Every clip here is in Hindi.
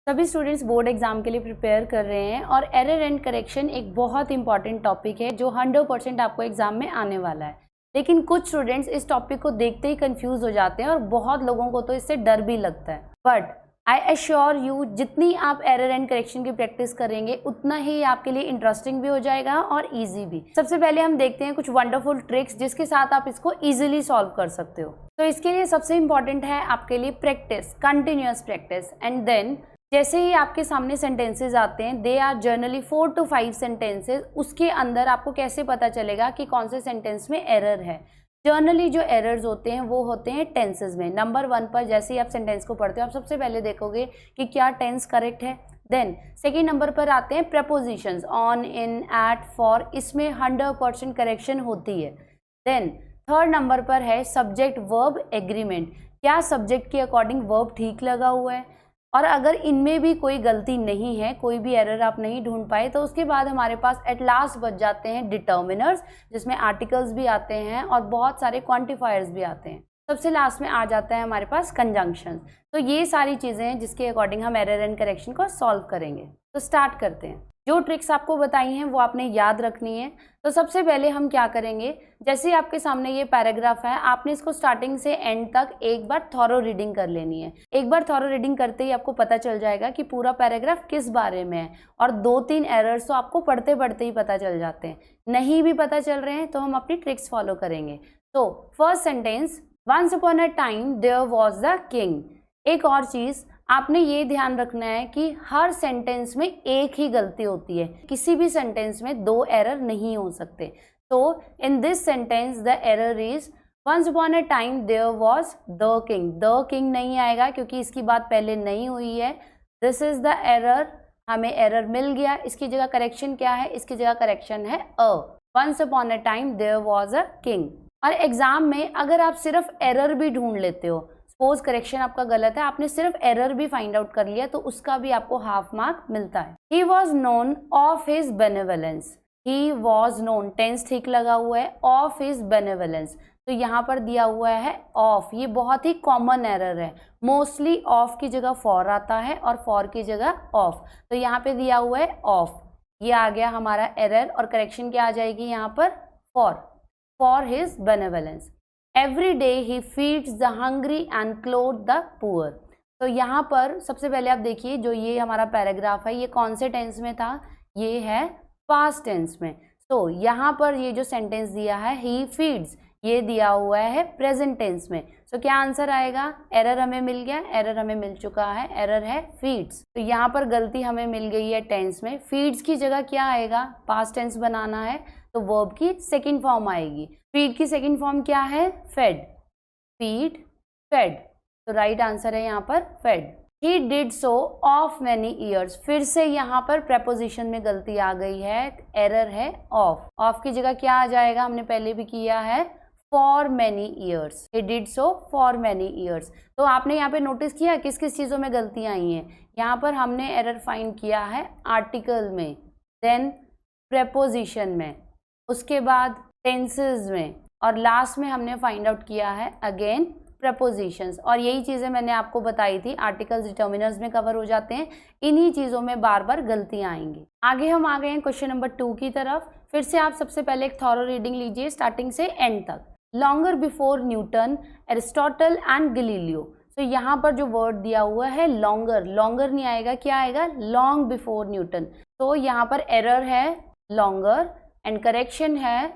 सभी स्टूडेंट्स बोर्ड एग्जाम के लिए प्रिपेयर कर रहे हैं और एरर एंड करेक्शन एक बहुत इंपॉर्टेंट टॉपिक है जो 100% आपको एग्जाम में आने वाला है। लेकिन कुछ स्टूडेंट्स इस टॉपिक को देखते ही कंफ्यूज हो जाते हैं और बहुत लोगों को तो इससे डर भी लगता है। बट आई एश्योर यू, जितनी आप एरर एंड करेक्शन की प्रैक्टिस करेंगे उतना ही आपके लिए इंटरेस्टिंग भी हो जाएगा और ईजी भी। सबसे पहले हम देखते हैं कुछ वंडरफुल ट्रिक्स जिसके साथ आप इसको ईजिली सॉल्व कर सकते हो। तो इसके लिए सबसे इंपॉर्टेंट है आपके लिए practice, continuous practice. And then जैसे ही आपके सामने सेंटेंसेस आते हैं, they are generally 4 to 5 sentences, उसके अंदर आपको कैसे पता चलेगा कि कौन से सेंटेंस में एरर है। जर्नली जो एरर्स होते हैं वो होते हैं टेंसेस में। नंबर 1 पर जैसे ही आप सेंटेंस को पढ़ते हो आप सबसे पहले देखोगे कि क्या टेंस करेक्ट है। देन सेकेंड नंबर पर आते हैं prepositions, on, in, at, for, इसमें 100% करेक्शन होती है। देन थर्ड नंबर पर है सब्जेक्ट वर्ब एग्रीमेंट, क्या सब्जेक्ट के अकॉर्डिंग वर्ब ठीक लगा हुआ है। और अगर इनमें भी कोई गलती नहीं है, कोई भी एरर आप नहीं ढूंढ पाए, तो उसके बाद हमारे पास एट लास्ट बच जाते हैं डिटर्मिनर्स, जिसमें आर्टिकल्स भी आते हैं और बहुत सारे क्वांटिफायर्स भी आते हैं। सबसे लास्ट में आ जाता है हमारे पास कंजंक्शंस। तो ये सारी चीज़ें हैं जिसके अकॉर्डिंग हम एरर एंड करेक्शन को सॉल्व करेंगे। तो स्टार्ट करते हैं। जो ट्रिक्स आपको बताई हैं वो आपने याद रखनी है। तो सबसे पहले हम क्या करेंगे, जैसे आपके सामने ये पैराग्राफ है, आपने इसको स्टार्टिंग से एंड तक एक बार थॉरो रीडिंग कर लेनी है। एक बार थॉरो रीडिंग करते ही आपको पता चल जाएगा कि पूरा पैराग्राफ किस बारे में है। और 2-3 एरर्स तो आपको पढ़ते पढ़ते ही पता चल जाते हैं। नहीं भी पता चल रहे हैं तो हम अपनी ट्रिक्स फॉलो करेंगे। तो first sentence, once upon a time there was the king. एक और चीज़ आपने ये ध्यान रखना है कि हर सेंटेंस में एक ही गलती होती है, किसी भी सेंटेंस में 2 एरर नहीं हो सकते। तो in this sentence the error is once upon a time there was the king. The king नहीं आएगा क्योंकि इसकी बात पहले नहीं हुई है। दिस इज द एरर, हमें एरर मिल गया। इसकी जगह करेक्शन क्या है, इसकी जगह करेक्शन है a. Once upon a time there was a king. और एग्जाम में अगर आप सिर्फ एरर भी ढूंढ लेते हो, सपोज करेक्शन आपका गलत है, आपने सिर्फ एरर भी फाइंड आउट कर लिया, तो उसका भी आपको हाफ मार्क मिलता है। He was known of his benevolence. He was known, tense ठीक लगा हुआ है, ऑफ हिज बेनेवलेंस। तो यहाँ पर दिया हुआ है ऑफ, ये बहुत ही कॉमन एरर है। मोस्टली ऑफ की जगह फॉर आता है और फॉर की जगह ऑफ, तो यहाँ पे दिया हुआ है ऑफ। ये आ गया हमारा एरर और करेक्शन क्या आ जाएगी यहाँ पर, for his benevolence. Every day he feeds the hungry and clothes the poor। तो यहाँ पर सबसे पहले आप देखिए, जो ये हमारा पैराग्राफ है ये कौन से टेंस में था, ये है पास्ट टेंस में। तो यहाँ पर ये जो सेंटेंस दिया है he feeds, ये दिया हुआ है प्रेजेंट टेंस में। तो क्या आंसर आएगा, एरर हमें मिल गया, एरर हमें मिल चुका है, एरर है फीड्स। तो यहाँ पर गलती हमें मिल गई है टेंस में। फीड्स की जगह क्या आएगा, पास्ट टेंस बनाना है तो वर्ब की सेकंड फॉर्म आएगी। फीड की सेकंड फॉर्म क्या है, फेड। फीड, फेड, तो राइट आंसर है यहाँ पर fed. He did so of many years. फिर से यहाँ पर प्रेपोजिशन में गलती आ गई है, एरर है ऑफ। ऑफ की जगह क्या आ जाएगा, हमने पहले भी किया है, for many years. He did so for many years. तो आपने यहाँ पे नोटिस किया किस किस चीज़ों में गलतियाँ आई हैं। यहाँ पर हमने एरर फाइंड किया है आर्टिकल में, देन प्रेपोजिशन में, उसके बाद टेंसेस में, और लास्ट में हमने फाइंड आउट किया है अगेन प्रपोजिशंस। और यही चीज़ें मैंने आपको बताई थी, आर्टिकल्स डिटर्मिनर्स में कवर हो जाते हैं। इन्हीं चीज़ों में बार बार गलतियाँ आएंगी। आगे हम आ गए हैं क्वेश्चन नंबर 2 की तरफ। फिर से आप सबसे पहले एक थॉरो रीडिंग लीजिए स्टार्टिंग से एंड तक। Longer before Newton, Aristotle and Galileo. तो यहाँ पर जो वर्ड दिया हुआ है लॉन्गर, लॉन्गर नहीं आएगा, क्या आएगा, लॉन्ग बिफोर न्यूटन। तो यहाँ पर एरर है लॉन्गर एंड करेक्शन है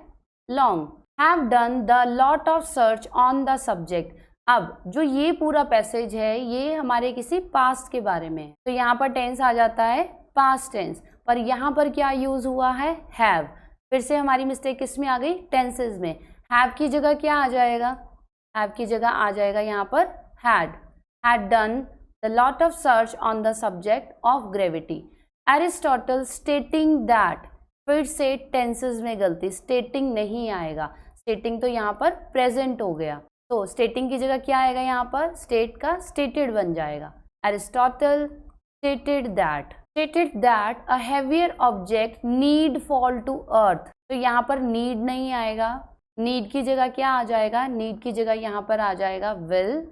long. Have done the lot of search on the subject. अब जो ये पूरा पैसेज है ये हमारे किसी पास्ट के बारे में है, तो यहाँ पर टेंस आ जाता है पास्ट टेंस, पर यहाँ पर क्या यूज हुआ है, हैव। फिर से हमारी मिस्टेक किस में आ गई, टेंसेज में। हैव की जगह क्या आ जाएगा, हैव की जगह आ जाएगा यहाँ पर had done the lot of search on the subject of gravity. Aristotle stating that, फिर से टेंसेज में गलती, स्टेटिंग नहीं आएगा, स्टेटिंग तो यहाँ पर प्रेजेंट हो गया, तो स्टेटिंग की जगह क्या आएगा यहाँ पर, स्टेट का स्टेटेड बन जाएगा। Aristotle stated that a heavier object need fall to earth. तो यहाँ पर नीड नहीं आएगा, नीड की जगह क्या आ जाएगा, नीड की जगह यहाँ पर आ जाएगा विल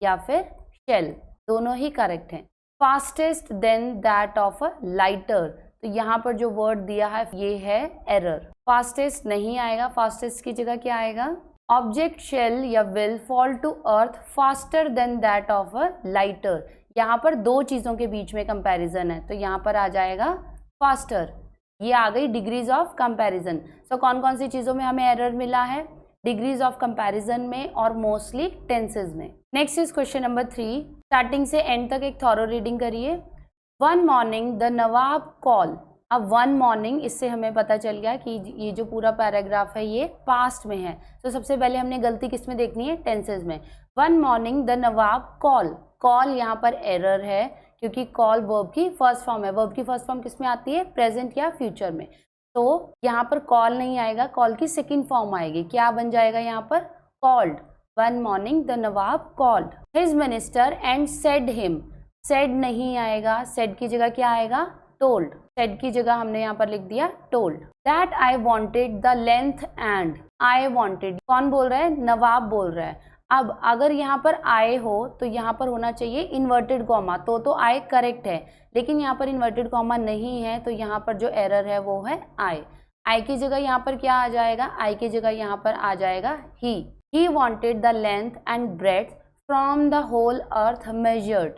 या फिर शेल, दोनों ही करेक्ट हैं। Fastest than that of a lighter, तो यहाँ पर जो वर्ड दिया है ये है एरर। फास्टेस्ट नहीं आएगा, फास्टेस्ट की जगह क्या आएगा? ऑब्जेक्ट शेल या will fall to earth faster than that of a lighter. यहाँ पर दो चीज़ों के बीच में कंपैरिजन है, तो यहाँ पर आ जाएगा फास्टर। ये आ गई डिग्रीज ऑफ कंपैरिजन। सो कौन कौन सी चीज़ों में हमें एरर मिला है? डिग्रीज ऑफ कंपैरिजन में और मोस्टली टेंसेज में। Next is question number 3। Starting से एंड तक एक थॉरो रीडिंग करिए। One morning the Nawab call. अब वन मॉर्निंग, इससे हमें पता चल गया कि ये जो पूरा पैराग्राफ है ये पास्ट में है। तो सबसे पहले हमने गलती किस में देखनी है? टेंसेज में। One morning the Nawab call. Call यहाँ पर एरर है क्योंकि कॉल वर्ब की फर्स्ट फॉर्म है। वर्ब की फर्स्ट फॉर्म किस में आती है? प्रेजेंट या फ्यूचर में। तो यहाँ पर कॉल नहीं आएगा, कॉल की सेकेंड फॉर्म आएगी। क्या बन जाएगा यहाँ पर? Called. One morning the Nawab called his minister and said him. Said नहीं आएगा, सेड की जगह क्या आएगा? टोल्ड। सेड की जगह हमने यहाँ पर लिख दिया told. That I wanted the length and. I wanted कौन बोल रहा है? नवाब बोल रहा है। अब अगर यहाँ पर आए हो तो यहाँ पर होना चाहिए इन्वर्टेड कॉमा, तो आए करेक्ट है, लेकिन यहाँ पर इन्वर्टेड कॉमा नहीं है, तो यहाँ पर जो एरर है वो है आई। आई की जगह यहाँ पर क्या आ जाएगा? आई की जगह यहाँ पर आ जाएगा he wanted the length and breadth from the whole earth measured.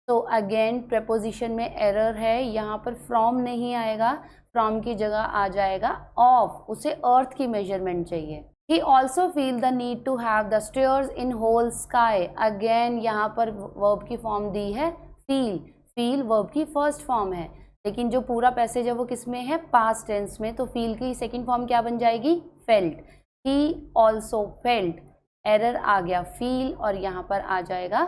तो अगेन प्रेपोजिशन में एरर है, यहाँ पर फ्रॉम नहीं आएगा, फ्रॉम की जगह आ जाएगा ऑफ। उसे अर्थ की मेजरमेंट चाहिए। He also feel the need to have the stairs in whole sky. Again यहाँ पर वर्ब की फॉर्म दी है feel. feel वर्ब की फर्स्ट फॉर्म है, लेकिन जो पूरा पैसेज है वो किस में है? पास्ट टेंस में। तो feel की सेकंड फॉर्म क्या बन जाएगी? felt. He also felt. Error आ गया feel और यहाँ पर आ जाएगा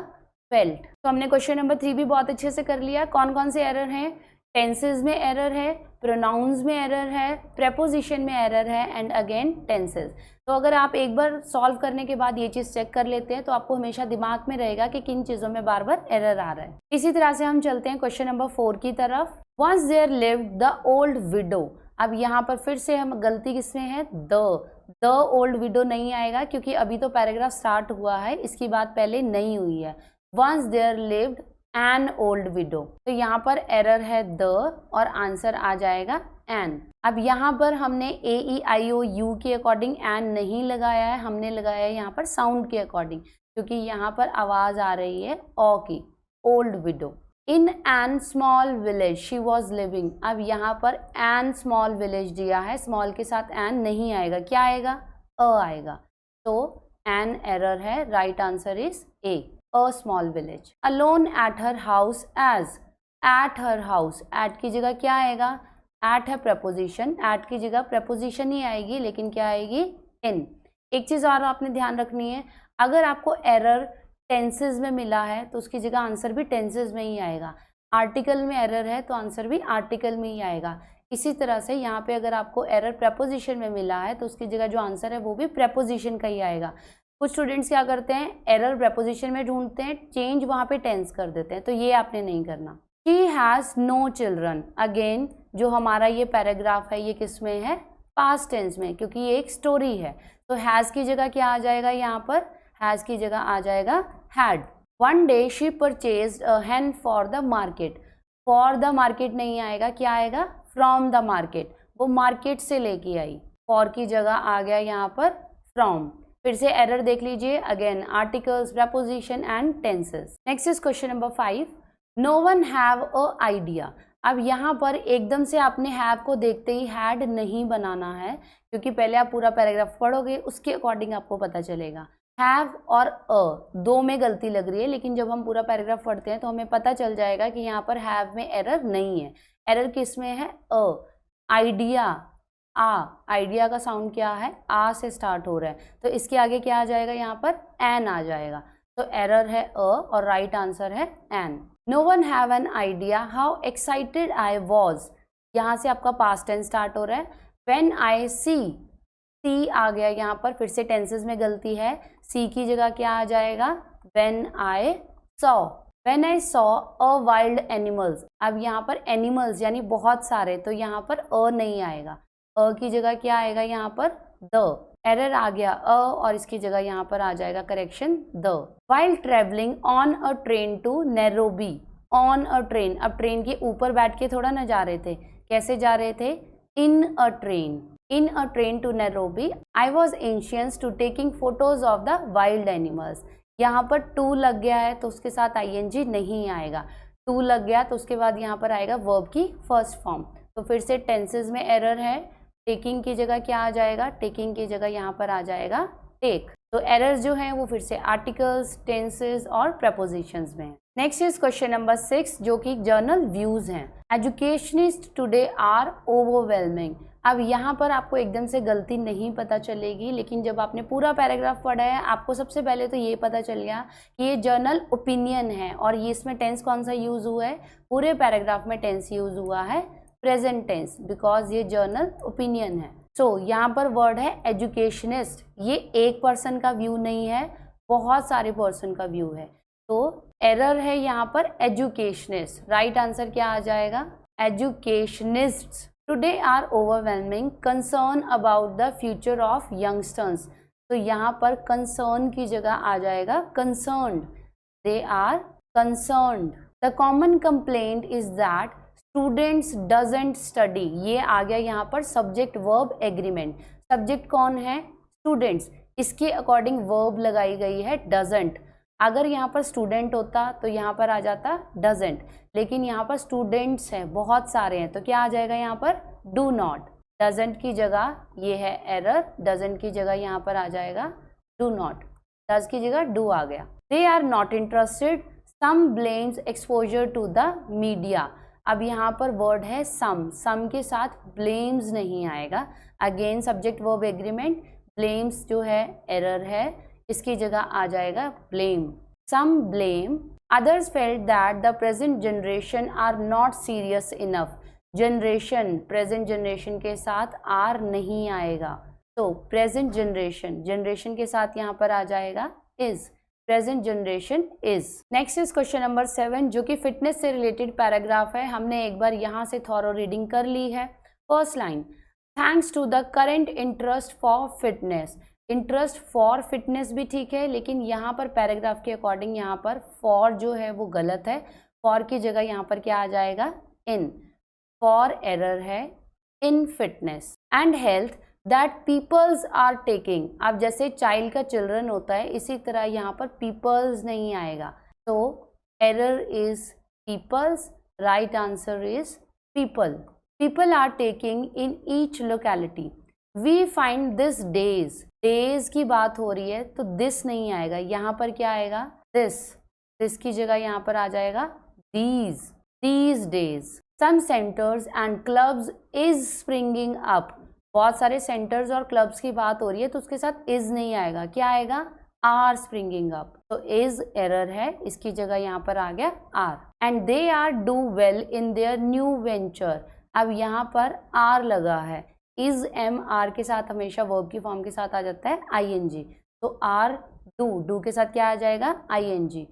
felt। तो हमने क्वेश्चन नंबर 3 भी बहुत अच्छे से कर लिया। कौन कौन से एरर हैं? टेंसेज में एरर है, प्रोनाउंस में एरर है, प्रेपोजिशन में एरर है एंड अगेन टेंसेज। तो अगर आप एक बार सॉल्व करने के बाद ये चीज़ चेक कर लेते हैं तो आपको हमेशा दिमाग में रहेगा कि किन चीज़ों में बार बार एरर आ रहा है। इसी तरह से हम चलते हैं क्वेश्चन नंबर 4 की तरफ। Once there lived the old widow. अब यहाँ पर फिर से हम गलती किसमें है? द ओल्ड विडो नहीं आएगा क्योंकि अभी तो पैराग्राफ स्टार्ट हुआ है, इसकी बात पहले नहीं हुई है। Once there lived an old widow, तो यहाँ पर एरर है द और आंसर आ जाएगा एन। अब यहाँ पर हमने ए ई आई ओ यू के अकॉर्डिंग एन नहीं लगाया है, हमने लगाया है यहाँ पर साउंड के अकॉर्डिंग, क्योंकि यहाँ पर आवाज आ रही है ओ की। Old window. In an small village she was living. अब यहाँ पर एन स्मॉल विलेज दिया है, स्मॉल के साथ एन नहीं आएगा, क्या आएगा? अ आएगा। तो एन एरर है, right answer is a. A small village. Alone at her house as. At her house. At की जगह क्या आएगा? At है preposition. At की जगह preposition ही आएगी, लेकिन क्या आएगी? In. एक चीज़ और आपने ध्यान रखनी है, अगर आपको एरर टेंसेज में मिला है तो उसकी जगह आंसर भी टेंसेज में ही आएगा। आर्टिकल में एरर है तो आंसर भी आर्टिकल में ही आएगा। इसी तरह से यहाँ पे अगर आपको एरर preposition में मिला है तो उसकी जगह जो आंसर है वो भी preposition का ही आएगा। कुछ स्टूडेंट्स क्या करते हैं? एरर प्रेपोजिशन में ढूंढते हैं, चेंज वहाँ पे टेंस कर देते हैं, तो ये आपने नहीं करना। She has no children. Again जो हमारा ये पैराग्राफ है ये किस में है? पास्ट टेंस में, क्योंकि ये एक स्टोरी है। तो हैज़ की जगह क्या आ जाएगा? यहाँ पर हैज़ की जगह आ जाएगा had. One day she purchased a hen for the market. For the market नहीं आएगा, क्या आएगा? From the market. वो मार्केट से लेके आई, फॉर की जगह आ गया यहाँ पर फ्रॉम। फिर से एरर देख लीजिए, again articles, preposition and tenses. Next is question number 5। No one have a idea. अब यहाँ पर एकदम से आपने हैव को देखते ही हैड नहीं बनाना है, क्योंकि पहले आप पूरा पैराग्राफ पढ़ोगे, उसके अकॉर्डिंग आपको पता चलेगा। हैव और अ दो में गलती लग रही है, लेकिन जब हम पूरा पैराग्राफ पढ़ते हैं तो हमें पता चल जाएगा कि यहाँ पर हैव में एरर नहीं है। एरर किस में है? अ। आइडिया, आइडिया का साउंड क्या है? आ से स्टार्ट हो रहा है, तो इसके आगे क्या आ जाएगा? यहाँ पर एन आ जाएगा। तो एरर है अ और राइट आंसर है an. No one have an idea how excited I was. यहाँ से आपका पास्ट टेंस स्टार्ट हो रहा है। व्हेन आई सी आ गया यहाँ पर, फिर से टेंसेस में गलती है, सी की जगह क्या आ जाएगा? When I saw. When I saw a wild animals. अब यहाँ पर एनिमल्स यानी बहुत सारे, तो यहाँ पर अ नहीं आएगा, अ की जगह क्या आएगा? यहाँ पर द। एरर आ गया अ और इसकी जगह यहाँ पर आ जाएगा correction the. While travelling on a train to Nairobi. On a train, अब ट्रेन के ऊपर बैठ के थोड़ा ना जा रहे थे, कैसे जा रहे थे, in a train, in a train to Nairobi I was anxious to taking photos of the wild animals. यहाँ पर टू लग गया है तो उसके साथ आईएनजी नहीं आएगा, टू लग गया तो उसके बाद यहाँ पर आएगा वर्ब की फर्स्ट फॉर्म। तो फिर से टेंसेज में एरर है, टेकिंग की जगह क्या आ जाएगा, टेकिंग की जगह यहाँ पर आ जाएगा टेक। तो एरर्स जो हैं वो फिर से आर्टिकल्स, टेंसेज और प्रपोजिशंस में है। नेक्स्ट इज क्वेश्चन नंबर 6 जो कि जर्नल व्यूज हैं। Educationist today are overwhelming. अब यहाँ पर आपको एकदम से गलती नहीं पता चलेगी, लेकिन जब आपने पूरा पैराग्राफ पढ़ा है आपको सबसे पहले तो ये पता चल गया कि ये जर्नल ओपिनियन है और ये इसमें टेंस कौन सा यूज हुआ है, पूरे पैराग्राफ में टेंस यूज हुआ है प्रेजेंट टेंस, बिकॉज ये जर्नल ओपिनियन है। सो यहाँ पर वर्ड है एजुकेशनिस्ट, ये एक पर्सन का व्यू नहीं है, बहुत सारे पर्सन का व्यू है। तो एरर है यहाँ पर एजुकेशनिस्ट, राइट आंसर क्या आ जाएगा, educationists today are overwhelming concern about the future of youngsters. तो यहाँ पर कंसर्न की जगह आ जाएगा concerned, they are concerned. The common complaint is that students doesn't study, ये आ गया यहाँ पर सब्जेक्ट वर्ब एग्रीमेंट। सब्जेक्ट कौन है, स्टूडेंट्स, इसके अकॉर्डिंग वर्ब लगाई गई है डजंट। अगर यहाँ पर स्टूडेंट होता तो यहाँ पर आ जाता डजंट, लेकिन यहाँ पर स्टूडेंट्स हैं, बहुत सारे हैं, तो क्या आ जाएगा यहाँ पर डू नॉट। डजंट की जगह ये है एरर, डजंट की जगह यहाँ पर आ जाएगा डू नॉट, डज की जगह डू आ गया। They are not interested, some blames exposure to the media. अब यहाँ पर वर्ड है सम के साथ ब्लेम्स नहीं आएगा, again subject verb agreement, blames जो है एरर है, इसकी जगह आ जाएगा blame. Some blame, others felt that the present generation are not serious enough. Generation, present generation के साथ आर नहीं आएगा, तो प्रेजेंट जनरेशन, जनरेशन के साथ यहाँ पर आ जाएगा is, present generation is. Next is question number 7 जो कि फिटनेस से रिलेटेड पैराग्राफ है, हमने एक बार यहाँ से थॉरो रीडिंग कर ली है। First line, thanks to the current interest for fitness. Interest for fitness भी ठीक है, लेकिन यहाँ पर पैराग्राफ के अकॉर्डिंग यहाँ पर फॉर जो है वो गलत है, फॉर की जगह यहाँ पर क्या आ जाएगा इन, फॉर एरर है, in fitness and health that peoples are taking. अब जैसे चाइल्ड का चिल्ड्रन होता है, इसी तरह यहाँ पर पीपल्स नहीं आएगा, तो error is peoples, right answer is people. People are taking in each locality. We find this days, days की बात हो रही है तो दिस नहीं आएगा, यहाँ पर क्या आएगा दिस, दिस की जगह यहाँ पर आ जाएगा these days. Some centres and clubs is springing up. बहुत सारे सेंटर्स और क्लब्स की बात हो रही है तो उसके साथ इज नहीं आएगा, क्या आएगा आर स्प्रिंगिंग अप, तो इज एरर है, इसकी जगह यहाँ पर आ गया are. And they are do well in their new venture. अब यहाँ पर आर लगा है, इज एम आर के साथ हमेशा वर्ब की फॉर्म के साथ आ जाता है आईएनजी, तो आर डू के साथ क्या आ जाएगा आईएनजी।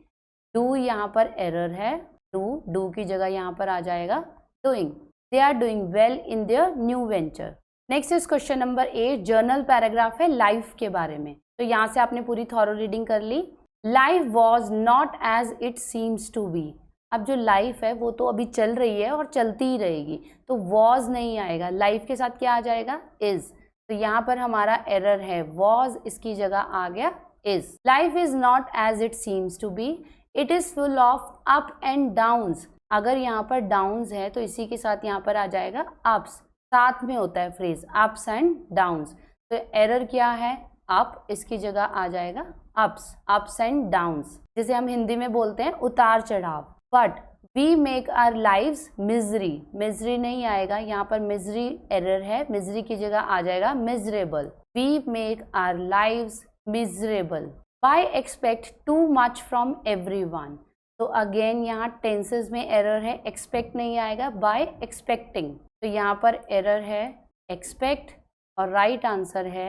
डू यहाँ पर एरर है, डू की जगह यहाँ पर आ जाएगा doing. They are doing well in their new venture. Next is question number 8, general paragraph है लाइफ के बारे में। तो यहाँ से आपने पूरी थॉरो रीडिंग कर ली। Life was not as it seems to be. अब जो लाइफ है वो तो अभी चल रही है और चलती ही रहेगी, तो वॉज नहीं आएगा, लाइफ के साथ क्या आ जाएगा इज, तो यहाँ पर हमारा एरर है वॉज, इसकी जगह आ गया is. Life is not as it seems to be, it is full of up and downs. अगर यहाँ पर डाउन्स है तो इसी के साथ यहाँ पर आ जाएगा अप्स, साथ में होता है फ्रेज अप्स एंड डाउन्स, तो एरर क्या है अप, इसकी जगह आ जाएगा अप्स एंड डाउन्स, जिसे हम हिंदी में बोलते हैं उतार चढ़ाव। But we make our lives misery, misery नहीं आएगा, यहाँ पर मिजरी एरर है, मिजरी की जगह आ जाएगा miserable. We make our lives miserable by expect too much from everyone. तो अगेन यहाँ टेंसेस में एरर है, एक्सपेक्ट नहीं आएगा, बाय एक्सपेक्टिंग, तो यहाँ पर एरर है एक्सपेक्ट और राइट आंसर है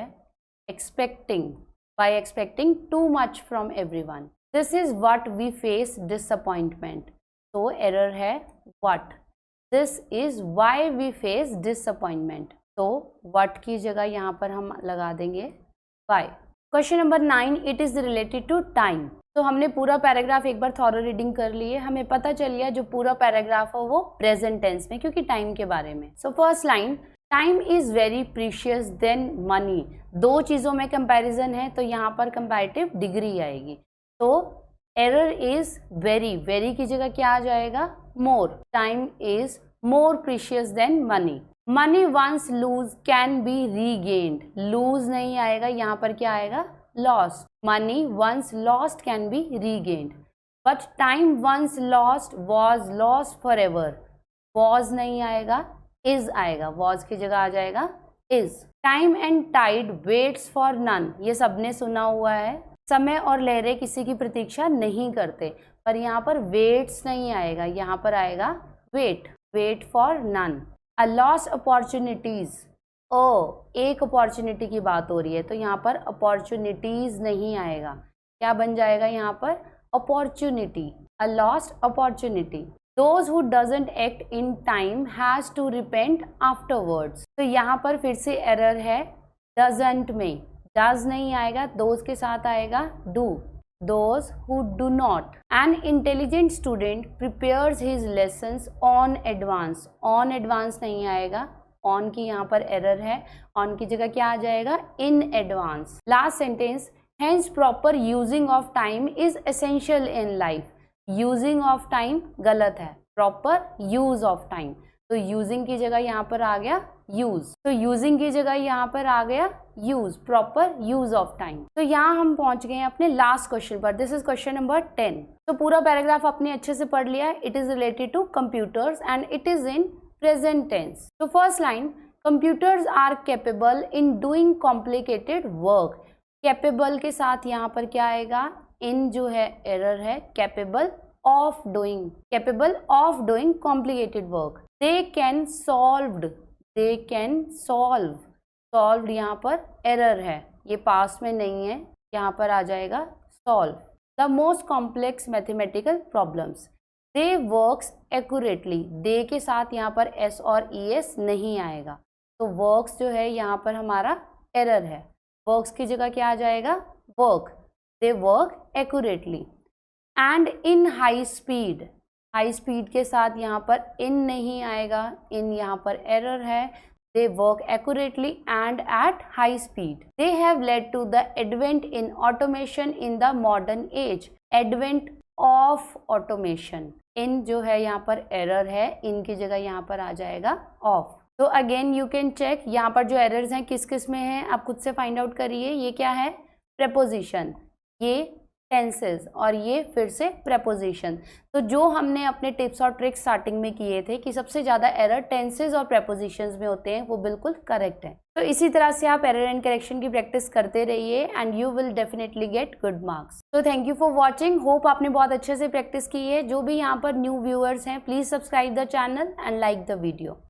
expecting, by expecting too much from everyone. This is what we face disappointment, तो एरर है what. This is why we face disappointment, तो व्हाट की जगह यहाँ पर हम लगा देंगे why. Question number 9, it is related to time. तो हमने पूरा पैराग्राफ एक बार थॉरो रीडिंग कर ली है, हमें पता चल गया जो पूरा पैराग्राफ है वो प्रेजेंट टेंस में, क्योंकि टाइम के बारे में। So first line, time is very precious then money. दो चीजों में कंपैरिजन है तो यहाँ पर कंपैरेटिव डिग्री आएगी। तो एरर इज वेरी, वेरी की जगह क्या आ जाएगा, more. Time is more precious then money. Money once lose can be regained. Lose नहीं आएगा, यहाँ पर क्या आएगा, lost. Money once lost can be regained, but time once lost was lost for ever. Was नहीं आएगा, इज आएगा, वॉज की जगह आ जाएगा is. Time and tide waits for none. ये सबने सुना हुआ है, समय और लहरें किसी की प्रतीक्षा नहीं करते, पर यहाँ पर वेट्स नहीं आएगा, यहाँ पर आएगा wait, wait for none. A lost opportunities, ओ एक अपॉर्चुनिटी की बात हो रही है तो यहाँ पर अपॉर्चुनिटीज नहीं आएगा, क्या बन जाएगा यहाँ पर, opportunity. A lost opportunity. Those who doesn't act in time has to repent afterwards। तो यहाँ पर फिर से एरर है, doesn't में does नहीं आएगा, those के साथ आएगा do। Those who do not। An intelligent student prepares his lessons on advance। On advance नहीं आएगा, on की यहाँ पर एरर है, on की जगह क्या आ जाएगा, in advance। Last sentence, hence proper using of time is essential in life। Using of time गलत है, प्रॉपर यूज ऑफ टाइम। तो यूजिंग की जगह यहाँ पर आ गया यूज, तो यूजिंग की जगह यहाँ पर आ गया use, proper use of time. तो यहाँ हम पहुंच गए हैं अपने लास्ट क्वेश्चन पर। This is question number 10। तो पूरा पैराग्राफ आपने अच्छे से पढ़ लिया है। It is related to computers and it is in present tense. तो first line, computers are capable in doing complicated work. Capable के साथ यहाँ पर क्या आएगा, इन जो है एरर है, capable of doing, capable of doing complicated work. They can solved, they can solve, solved यहाँ पर एरर है, ये पास्ट में नहीं है, यहाँ पर आ जाएगा solve the most complex mathematical problems. They works accurately, they के साथ यहाँ पर एस और ई एस नहीं आएगा, तो वर्क्स जो है यहाँ पर हमारा एरर है, वर्क्स की जगह क्या आ जाएगा, work. They work accurately and in high speed. High speed के साथ यहाँ पर इन नहीं आएगा, इन यहाँ पर एरर है। They work accurately and at high speed. They have led to the advent in automation in the modern age. Advent of automation, in जो है यहाँ पर एरर है, इन की जगह यहाँ पर आ जाएगा ऑफ। तो अगेन यू कैन चेक, यहाँ पर जो एरर्स हैं किस किस में हैं आप खुद से फाइंड आउट करिए। ये क्या है, प्रेपोजिशन, ये टेंसेस और ये फिर से प्रेपोजिशन। तो जो हमने अपने टिप्स और ट्रिक्स स्टार्टिंग में किए थे कि सबसे ज़्यादा एरर टेंसेस और प्रेपोजिशंस में होते हैं, वो बिल्कुल करेक्ट है। तो इसी तरह से आप एरर एंड करेक्शन की प्रैक्टिस करते रहिए and you will definitely get good marks. तो thank you for watching, hope आपने बहुत अच्छे से प्रैक्टिस की है। जो भी यहाँ पर न्यू व्यूअर्स हैं, please subscribe the channel and like the video.